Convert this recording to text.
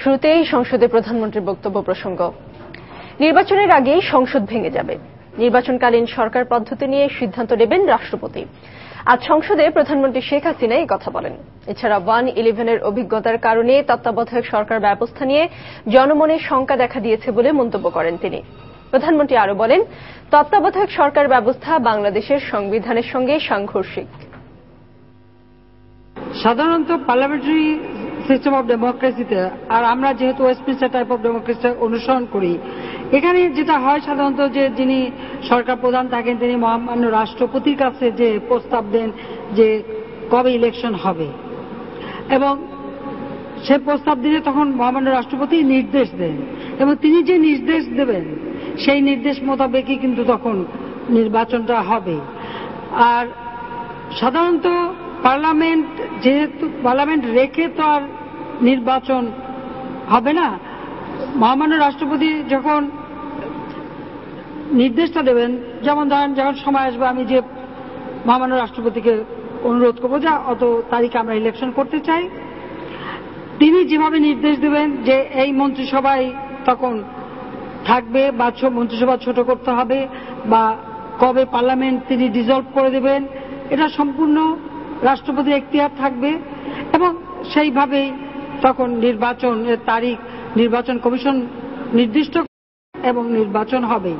শুরুতেই সংসদে প্রধানমন্ত্রীর বক্তব্য প্রসঙ্গ। নির্বাচনের আগেই সংসদ ভেঙে যাবে। নির্বাচনকালীন সরকার পদ্ধতি নিয়ে সিদ্ধান্ত নেবেন রাষ্ট্রপতি। আজ সংসদে প্রধানমন্ত্রী শেখ হাসিনা এই কথা বলেন। এছাড়া 1-11-এর অভিজ্ঞতার কারণে তত্ত্বাবধায়ক সরকার ব্যবস্থা নিয়ে জনমনে শঙ্কা দেখা দিয়েছে বলে মন্তব্য করেন তিনি। প্রধানমন্ত্রী আরো বলেন, তত্ত্বাবধায়ক সরকার ব্যবস্থা বাংলাদেশের সংবিধানের সঙ্গে সাংঘর্ষিক। সাধারণত পার্লামেন্টারি সিস্টেম অফ ডেমোক্রেসিতে, আর আমরা যেহেতু ওয়েস্টমিনস্টার টাইপ অফ ডেমোক্রেসি অনুসরণ করি, এখানে যেটা হয় সাধারণত যে যিনি সরকার প্রধান থাকেন তিনি মহামান্য রাষ্ট্রপতির কাছে যে প্রস্তাব দেন যে কবে ইলেকশন হবে, এবং সে প্রস্তাব দিলে তখন মহামান্য রাষ্ট্রপতি নির্দেশ দেন, এবং তিনি যে নির্দেশ দেবেন সেই নির্দেশ মোতাবেকই কিন্তু তখন নির্বাচনটা হবে। আর সাধারণত পার্লামেন্ট যেহেতু পার্লামেন্ট রেখে তো আর নির্বাচন হবে না, মহামান্য রাষ্ট্রপতি যখন নির্দেশটা দেবেন, যেমন ধরেন যখন সময় আসবে আমি যে মহামান্য রাষ্ট্রপতিকে অনুরোধ করবো যে অত তারিখে আমরা ইলেকশন করতে চাই, তিনি যেভাবে নির্দেশ দেবেন যে এই মন্ত্রিসভায় তখন থাকবে বা মন্ত্রিসভা ছোট করতে হবে বা কবে পার্লামেন্ট তিনি ডিসলভ করে দেবেন, এটা সম্পূর্ণ রাষ্ট্রপতির এখতিয়ার থাকবে, এবং সেইভাবেই তখন নির্বাচনের তারিখ নির্বাচন কমিশন নির্দিষ্ট এবং নির্বাচন হবে।